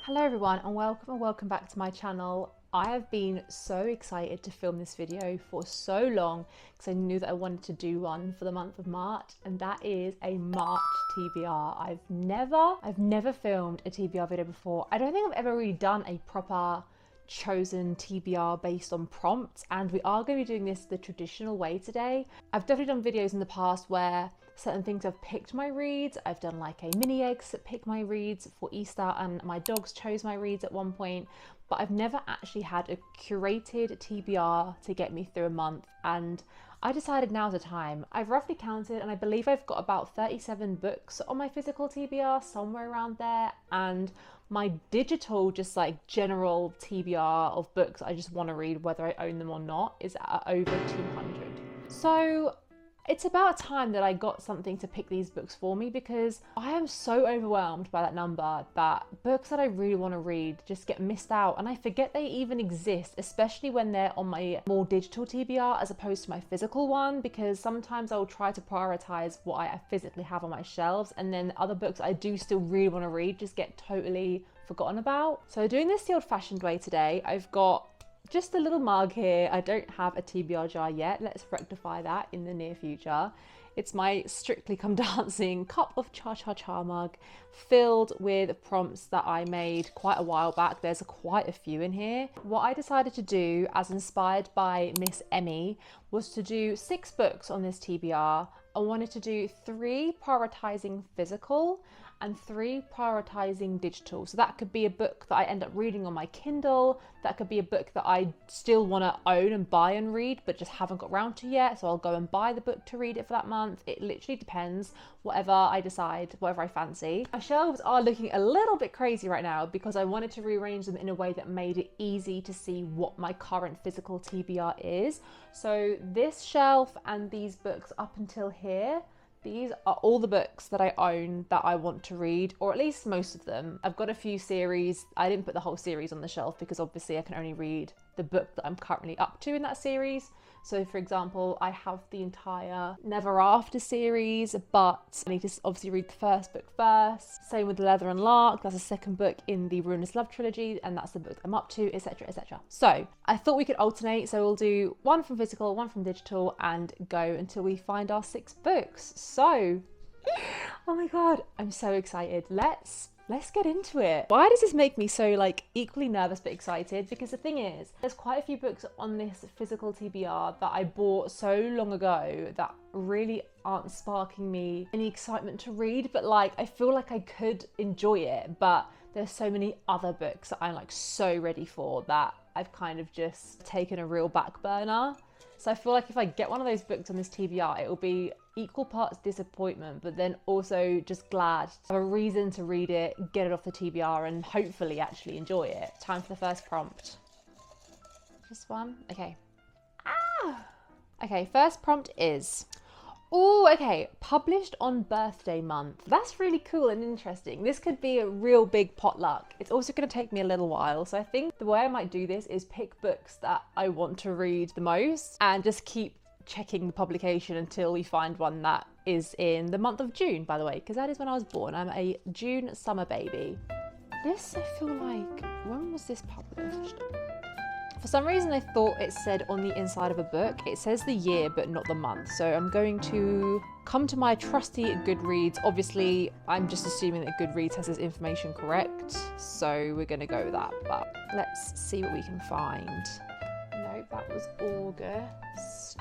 Hello everyone and welcome back to my channel. I have been so excited to film this video for so long because I knew that I wanted to do one for the month of March, and that is a March TBR. I've never filmed a TBR video before. I don't think I've ever really done a proper chosen TBR based on prompts, and we are going to be doing this the traditional way today. I've definitely done videos in the past where certain things I've picked my reads. I've done like a mini eggs that pick my reads for Easter, and my dogs chose my reads at one point, but I've never actually had a curated TBR to get me through a month, and I decided now's the time. I've roughly counted and I believe I've got about 37 books on my physical TBR, somewhere around there, and my digital, just like general TBR of books I just want to read whether I own them or not, is at over 200. So it's about time that I got something to pick these books for me, because I am so overwhelmed by that number that books that I really want to read just get missed out, and I forget they even exist, especially when they're on my more digital TBR as opposed to my physical one, because sometimes I'll try to prioritize what I physically have on my shelves, and then other books I do still really want to read just get totally forgotten about. So doing this the old-fashioned way today, I've got just a little mug here. I don't have a TBR jar yet. Let's rectify that in the near future. It's my Strictly Come Dancing cup of cha-cha-cha mug filled with prompts that I made quite a while back. There's quite a few in here. What I decided to do, as inspired by Miss Emmy, was to do 6 books on this TBR. I wanted to do 3 prioritizing physical and 3 prioritizing digital. So that could be a book that I end up reading on my Kindle. That could be a book that I still want to own and buy and read, but just haven't got around to yet. So I'll go and buy the book to read it for that month. It literally depends, whatever I decide, whatever I fancy. My shelves are looking a little bit crazy right now because I wanted to rearrange them in a way that made it easy to see what my current physical TBR is. So this shelf and these books up until here, these are all the books that I own that I want to read, or at least most of them. I've got a few series. I didn't put the whole series on the shelf because obviously I can only read the book that I'm currently up to in that series. So for example, I have the entire Never After series, but I need to obviously read the first book first. Same with Leather and Lark, that's the second book in the Ruinous Love trilogy, and that's the book I'm up to, etc, etc. So I thought we could alternate, so we'll do one from physical, one from digital, and go until we find our 6 books. So, oh my god, I'm so excited. Let's get into it. Why does this make me so like equally nervous but excited? Because the thing is, there's quite a few books on this physical TBR that I bought so long ago that really aren't sparking me any excitement to read, but like I feel like I could enjoy it, but there's so many other books that I'm like so ready for that I've kind of just taken a real back burner. So I feel like if I get one of those books on this TBR, it will be equal parts disappointment, but then also just glad to have a reason to read it, get it off the TBR, and hopefully actually enjoy it. Time for the first prompt. This one? Okay. Okay, first prompt is, oh, okay, published on birthday month. That's really cool and interesting. This could be a real big potluck. It's also going to take me a little while. So I think the way I might do this is pick books that I want to read the most and just keep checking the publication until we find one that is in the month of June, by the way, because that is when I was born. I'm a June summer baby. This, I feel like, when was this published? For some reason I thought it said on the inside of a book, it says the year but not the month. So I'm going to come to my trusty Goodreads. Obviously, I'm just assuming that Goodreads has this information correct, so we're going to go with that. But let's see what we can find. No, that was August.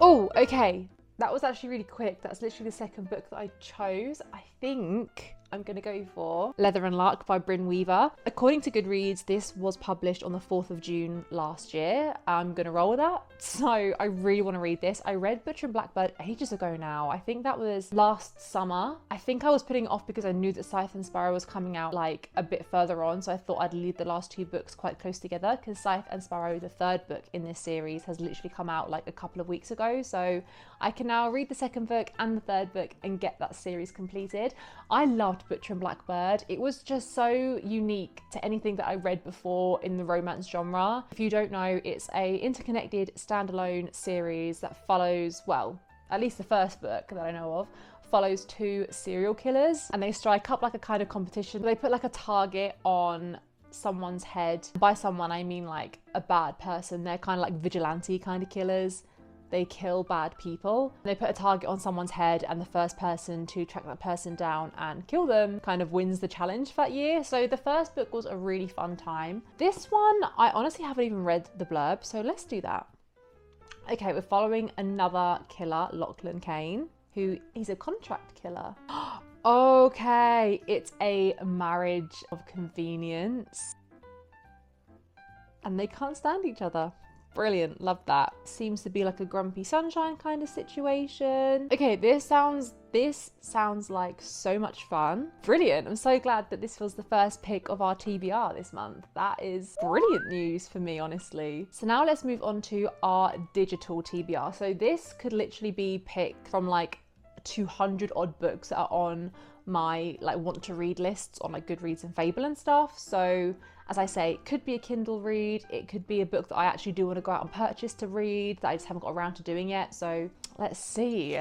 Oh, okay. That was actually really quick. That's literally the second book that I chose. I think I'm going to go for Leather and Lark by Bryn Weaver. According to Goodreads, this was published on the 4th of June last year. I'm going to roll with that. So I really want to read this. I read Butcher and Blackbird ages ago now. I think that was last summer. I think I was putting it off because I knew that Scythe and Sparrow was coming out like a bit further on. So I thought I'd leave the last 2 books quite close together, because Scythe and Sparrow, the 3rd book in this series, has literally come out like a couple of weeks ago. So I can now read the 2nd book and the 3rd book and get that series completed. I loved Butcher and Blackbird. It was just so unique to anything that I read before in the romance genre. If you don't know, it's a interconnected standalone series that follows, well, at least the first book that I know of, follows two serial killers and they strike up like a kind of competition. They put like a target on someone's head. By someone, I mean like a bad person. They're kind of like vigilante kind of killers. They kill bad people. They put a target on someone's head and the first person to track that person down and kill them kind of wins the challenge for that year. So the first book was a really fun time. This one, I honestly haven't even read the blurb, so let's do that. Okay, we're following another killer, Lachlan Kane, who is a contract killer. Okay, it's a marriage of convenience. And they can't stand each other. Brilliant, love that. Seems to be like a grumpy sunshine kind of situation. Okay, this sounds like so much fun. Brilliant, I'm so glad that this was the first pick of our TBR this month. That is brilliant news for me, honestly. So now let's move on to our digital TBR. So this could literally be picked from like 200 odd books that are on my like want to read lists on like Goodreads and Fable and stuff. So as I say, it could be a Kindle read, it could be a book that I actually do want to go out and purchase to read that I just haven't got around to doing yet. So let's see.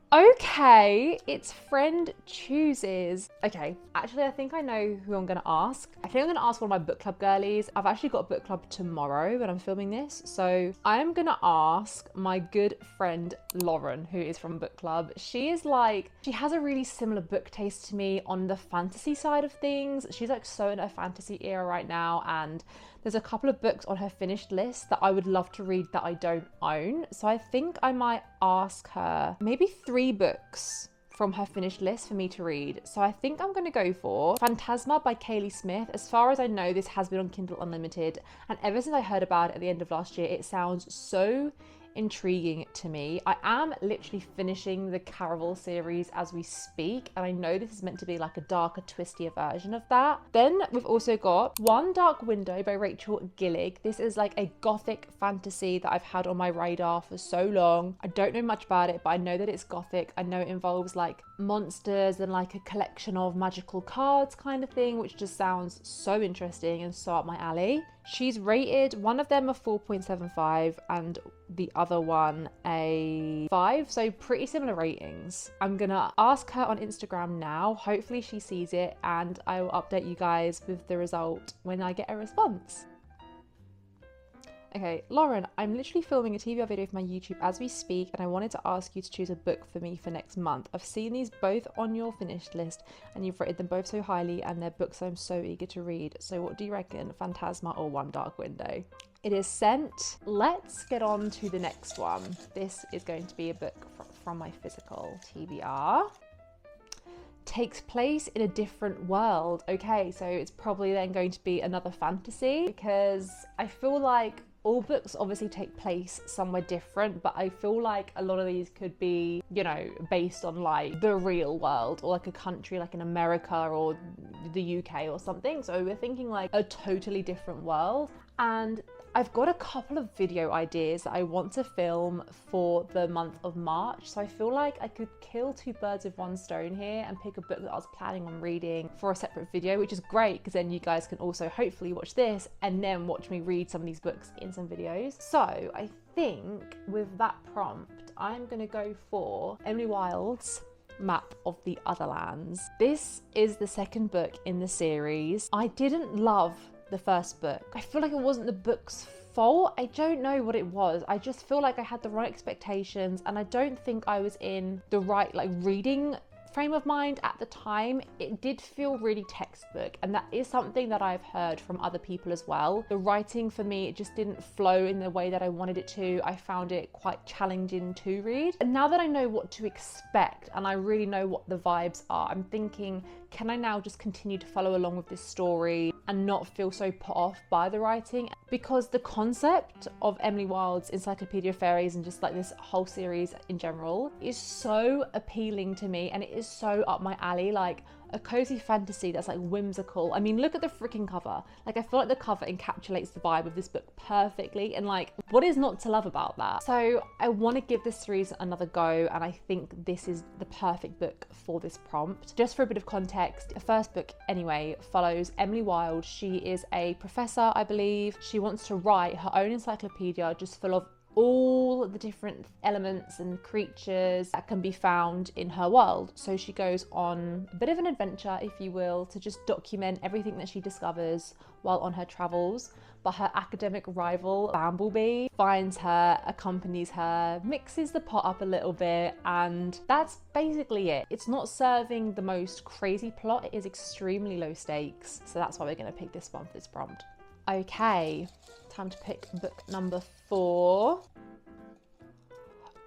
Okay, it's Friend Chooses. Okay, actually I think I know who I'm gonna ask. I think I'm gonna ask one of my book club girlies. I've actually got a book club tomorrow when I'm filming this. So I am gonna ask my good friend Lauren, who is from book club. She has a really similar book taste to me on the fantasy side of things. She's like so in her fantasy era right now, and there's a couple of books on her finished list that I would love to read that I don't own. So I think I might ask her maybe 3 books from her finished list for me to read. So I think I'm going to go for Phantasma by Kaylee Smith. As far as I know, this has been on Kindle Unlimited. And ever since I heard about it at the end of last year, it sounds so intriguing to me. I am literally finishing the Caraval series as we speak, and I know this is meant to be like a darker, twistier version of that. Then we've also got One Dark Window by Rachel Gillig. This is like a gothic fantasy that I've had on my radar for so long. I don't know much about it, but I know that it's gothic. I know it involves like monsters and like a collection of magical cards kind of thing, which just sounds so interesting and so up my alley. She's rated one of them a 4.75 and the other one a 5, so pretty similar ratings. I'm gonna ask her on Instagram now. Hopefully she sees it, and I will update you guys with the result when I get a response. Okay, Lauren, I'm literally filming a TBR video for my YouTube as we speak, and I wanted to ask you to choose a book for me for next month. I've seen these both on your finished list, and you've rated them both so highly, and they're books I'm so eager to read. So what do you reckon, Phantasma or One Dark Window? It is sent. Let's get on to the next one. This is going to be a book from my physical TBR. Takes place in a different world. Okay, so it's probably then going to be another fantasy, because I feel like all books obviously take place somewhere different, but I feel like a lot of these could be, you know, based on like the real world or like a country like in America or the UK or something. So we're thinking like a totally different world. And I've got a couple of video ideas that I want to film for the month of March. So I feel like I could kill 2 birds with 1 stone here and pick a book that I was planning on reading for a separate video, which is great because then you guys can also hopefully watch this and then watch me read some of these books in some videos. So I think with that prompt, I'm gonna go for Emily Wilde's Map of the Otherlands. This is the second book in the series. I didn't love the first book. I feel like it wasn't the book's fault. I don't know what it was. I just feel like I had the right expectations, and I don't think I was in the right like reading frame of mind at the time. It did feel really textbook, and that is something that I've heard from other people as well. The writing for me, it just didn't flow in the way that I wanted it to. I found it quite challenging to read. And now that I know what to expect and I really know what the vibes are, I'm thinking, can I now just continue to follow along with this story and not feel so put off by the writing? Because the concept of Emily Wilde's Encyclopedia of Fairies and just like this whole series in general is so appealing to me, and it is so up my alley. Like a cozy fantasy that's like whimsical. I mean, look at the freaking cover. Like, I feel like the cover encapsulates the vibe of this book perfectly, and like, what is not to love about that? So I want to give this series another go, and I think this is the perfect book for this prompt. Just for a bit of context, the first book anyway follows Emily Wilde. She is a professor, I believe. She wants to write her own encyclopedia just full of all the different elements and creatures that can be found in her world. So she goes on a bit of an adventure, if you will, to just document everything that she discovers while on her travels. But her academic rival, Bumblebee, finds her, accompanies her, mixes the pot up a little bit, and that's basically it. It's not serving the most crazy plot, it is extremely low stakes. So that's why we're going to pick this one for this prompt. Okay, time to pick book number 4.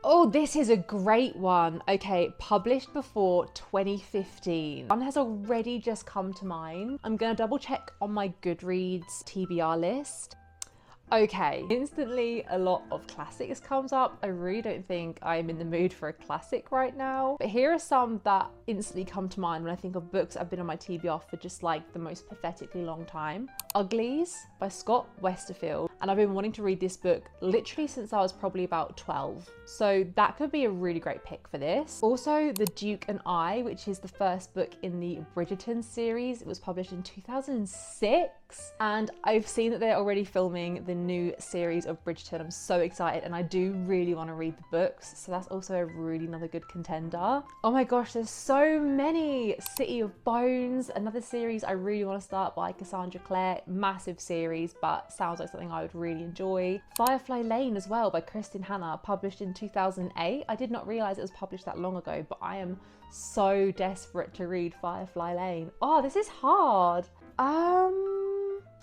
Oh, this is a great one. Okay, published before 2015. One has already just come to mind. I'm gonna double check on my Goodreads TBR list. Okay, instantly a lot of classics comes up. I really don't think I'm in the mood for a classic right now. But here are some that instantly come to mind when I think of books that have been on my TBR for just like the most pathetically long time. Uglies by Scott Westerfield. And I've been wanting to read this book literally since I was probably about 12. So that could be a really great pick for this. Also, The Duke and I, which is the first book in the Bridgerton series. It was published in 2006. And I've seen that they're already filming the new series of Bridgerton. I'm so excited and I do really want to read the books. So that's also a really another good contender. Oh my gosh, there's so many. City of Bones, another series I really want to start by Cassandra Clare. Massive series, but sounds like something I would really enjoy. Firefly Lane as well by Kristin Hanna, published in 2008. I did not realize it was published that long ago, but I am so desperate to read Firefly Lane. Oh, this is hard.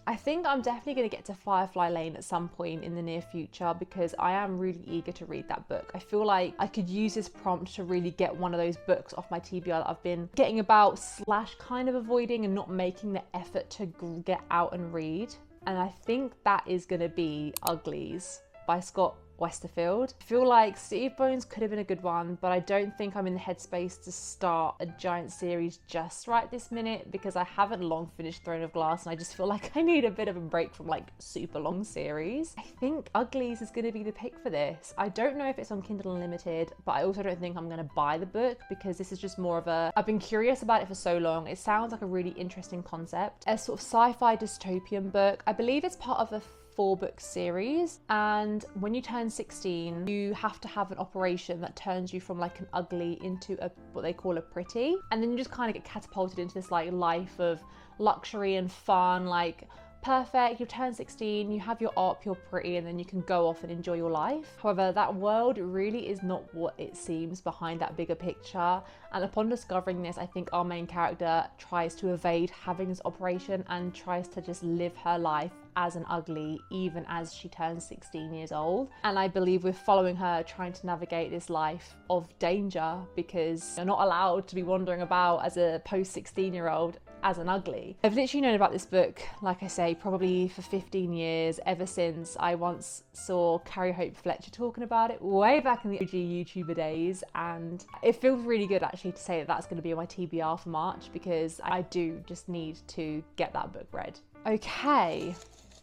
I think I'm definitely going to get to Firefly Lane at some point in the near future because I am really eager to read that book. I feel like I could use this prompt to really get one of those books off my TBR that I've been getting about / kind of avoiding and not making the effort to get out and read. And I think that is going to be Uglies by Scott Westerfield. I feel like City of Bones could have been a good one, but I don't think I'm in the headspace to start a giant series just right this minute because I haven't long finished Throne of Glass and I just feel like I need a bit of a break from like super long series. I think Uglies is going to be the pick for this. I don't know if it's on Kindle Unlimited, but I also don't think I'm going to buy the book because this is just more of a, I've been curious about it for so long. It sounds like a really interesting concept. A sort of sci-fi dystopian book. I believe it's part of a 4-book series, and when you turn 16 you have to have an operation that turns you from like an ugly into a what they call a pretty, and then you just kind of get catapulted into this like life of luxury and fun, like perfect, you turn 16, you have your op, you're pretty, and then you can go off and enjoy your life. However, that world really is not what it seems behind that bigger picture, and upon discovering this, I think our main character tries to evade having this operation and tries to just live her life as an ugly even as she turns 16 years old. And I believe we're following her trying to navigate this life of danger because you're not allowed to be wandering about as a post 16-year-old as an ugly. I've literally known about this book, like I say, probably for 15 years, ever since I once saw Carrie Hope Fletcher talking about it way back in the OG YouTuber days, and it feels really good actually to say that that's going to be on my TBR for March because I do just need to get that book read. Okay,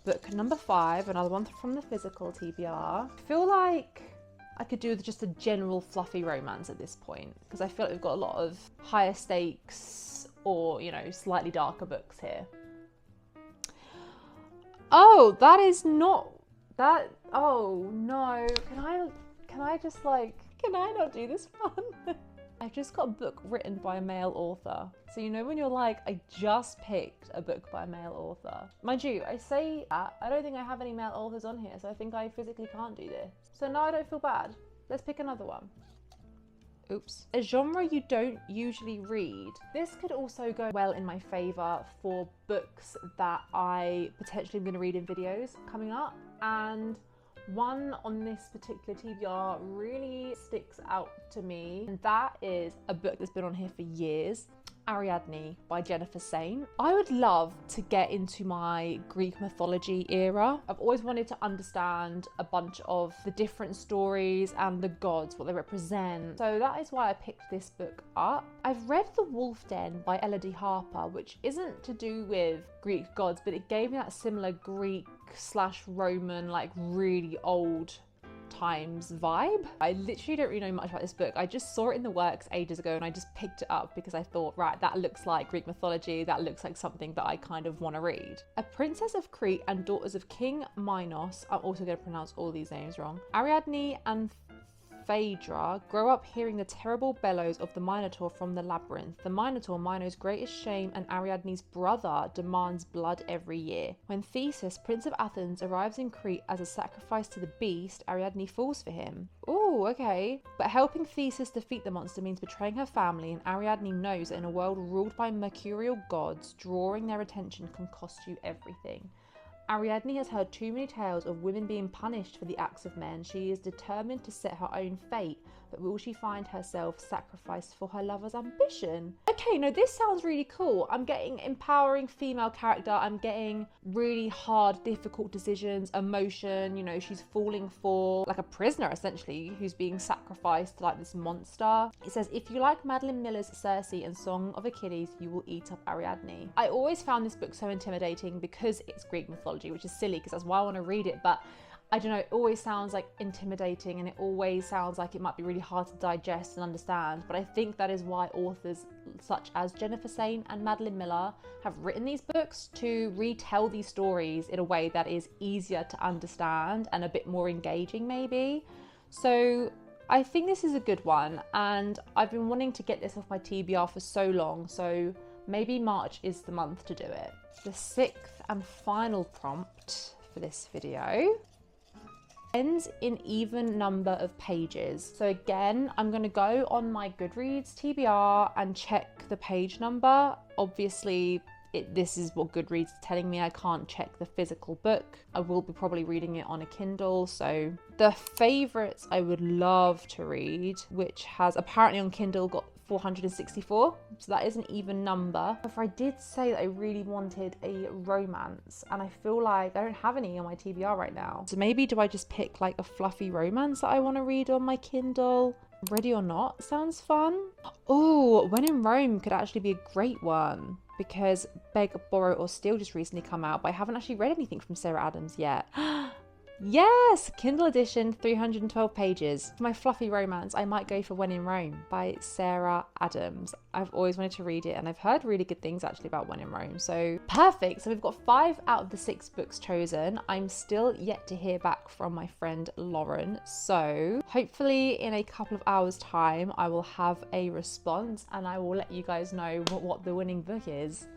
book number 5, another one from the physical TBR. I feel like I could do just a general fluffy romance at this point because I feel like we've got a lot of higher stakes or, you know, slightly darker books here. Oh, that is not that. Oh no, can I just like, can I not do this one? I just got a book written by a male author. So you know when you're like, I just picked a book by a male author. Mind you, I say that, I don't think I have any male authors on here, so I think I physically can't do this. So now I don't feel bad. Let's pick another one. Oops. A genre you don't usually read. This could also go well in my favour for books that I potentially am going to read in videos coming up, and one on this particular TBR really sticks out to me, and that is a book that's been on here for years, Ariadne by Jennifer Saint. I would love to get into my Greek mythology era. I've always wanted to understand a bunch of the different stories and the gods, what they represent. So that is why I picked this book up. I've read The Wolf Den by Elodie Harper, which isn't to do with Greek gods, but it gave me that similar Greek / Roman, like really old times vibe. I literally don't really know much about this book. I just saw it in the works ages ago and I just picked it up because I thought, right, that looks like Greek mythology. That looks like something that I kind of want to read. A princess of Crete and daughters of King Minos, I'm also going to pronounce all these names wrong, Ariadne and Phaedra grow up hearing the terrible bellows of the Minotaur from the labyrinth. The Minotaur, Minos' greatest shame and Ariadne's brother, demands blood every year. When Theseus, Prince of Athens, arrives in Crete as a sacrifice to the beast, Ariadne falls for him. Ooh, okay. But helping Theseus defeat the monster means betraying her family, and Ariadne knows that in a world ruled by mercurial gods, drawing their attention can cost you everything. Ariadne has heard too many tales of women being punished for the acts of men. She is determined to set her own fate, but will she find herself sacrificed for her lover's ambition? Okay, no, this sounds really cool. I'm getting empowering female character. I'm getting really hard, difficult decisions, emotion. You know, she's falling for like a prisoner, essentially, who's being sacrificed to like this monster. It says, if you like Madeline Miller's Circe and Song of Achilles, you will eat up Ariadne. I always found this book so intimidating because it's Greek mythology, which is silly because that's why I want to read it, but I don't know, it always sounds like intimidating and it always sounds like it might be really hard to digest and understand. But I think that is why authors such as Jennifer Saint and Madeline Miller have written these books, to retell these stories in a way that is easier to understand and a bit more engaging maybe. So I think this is a good one, and I've been wanting to get this off my TBR for so long, so maybe March is the month to do it. The sixth and final prompt for this video ends in even number of pages. So again, I'm going to go on my Goodreads TBR and check the page number. Obviously, this is what Goodreads is telling me. I can't check the physical book. I will be probably reading it on a Kindle. So the favorites I would love to read, which has apparently on Kindle got 464, so that is an even number. However, I did say that I really wanted a romance, and I feel like I don't have any on my TBR right now. So maybe do I just pick like a fluffy romance that I want to read on my Kindle? Ready or Not sounds fun. Oh, When in Rome could actually be a great one, because Beg, Borrow or Steal just recently come out, but I haven't actually read anything from Sarah Adams yet. Yes, Kindle edition, 312 pages. For my fluffy romance, I might go for When in Rome by Sarah Adams. I've always wanted to read it, and I've heard really good things actually about When in Rome. So perfect. So we've got 5 out of the 6 books chosen. I'm still yet to hear back from my friend Lauren. So hopefully in a couple of hours time, I will have a response and I will let you guys know what the winning book is.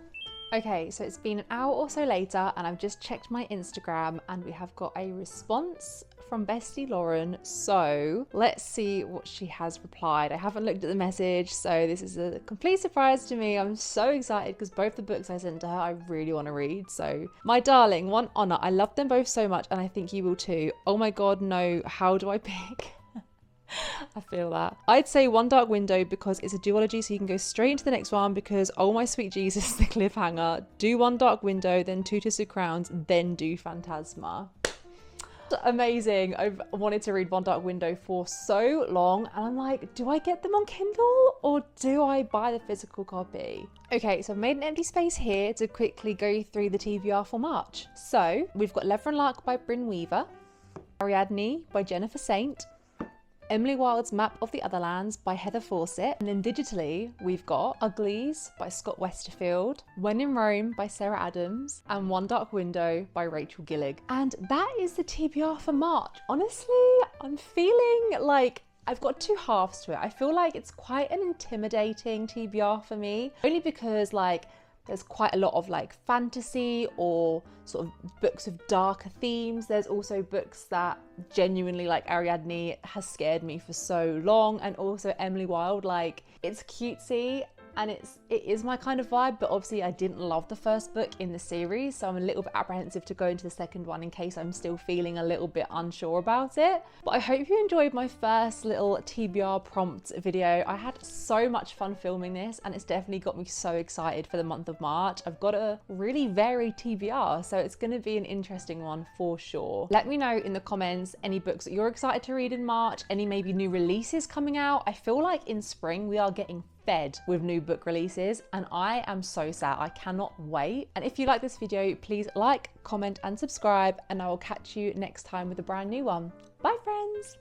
Okay, so it's been an hour or so later and I've just checked my Instagram and we have got a response from bestie Lauren. So let's see what she has replied. I haven't looked at the message, so this is a complete surprise to me. I'm so excited because both the books I sent to her I really want to read. So my darling, One Honor, I love them both so much and I think you will too. Oh my god, no, how do I pick? I feel that. I'd say One Dark Window because it's a duology, so you can go straight into the next one, because oh my sweet Jesus, the cliffhanger. Do One Dark Window, then Two Twisted Crowns, then do Phantasma. Amazing. I've wanted to read One Dark Window for so long and I'm like, do I get them on Kindle or do I buy the physical copy? Okay, so I've made an empty space here to quickly go through the TBR for March. So we've got Lever and Lark by Bryn Weaver, Ariadne by Jennifer Saint, Emily Wilde's Map of the Otherlands by Heather Fawcett, and then digitally we've got Uglies by Scott Westerfield, When in Rome by Sarah Adams, and One Dark Window by Rachel Gillig. And that is the TBR for March. Honestly, I'm feeling like I've got 2 halves to it. I feel like it's quite an intimidating TBR for me, only because like there's quite a lot of like fantasy or sort of books of darker themes. There's also books that genuinely, like Ariadne has scared me for so long, and also Emily Wilde, like it's cutesy and it is my kind of vibe, but obviously I didn't love the first book in the series, so I'm a little bit apprehensive to go into the second one in case I'm still feeling a little bit unsure about it. But I hope you enjoyed my first little TBR prompt video. I had so much fun filming this and it's definitely got me so excited for the month of March. I've got a really varied TBR, so it's going to be an interesting one for sure. Let me know in the comments any books that you're excited to read in March, any maybe new releases coming out. I feel like in spring we are getting fed with new book releases, and I am so sad. I cannot wait. And if you like this video, please like, comment and subscribe, and I will catch you next time with a brand new one. Bye friends.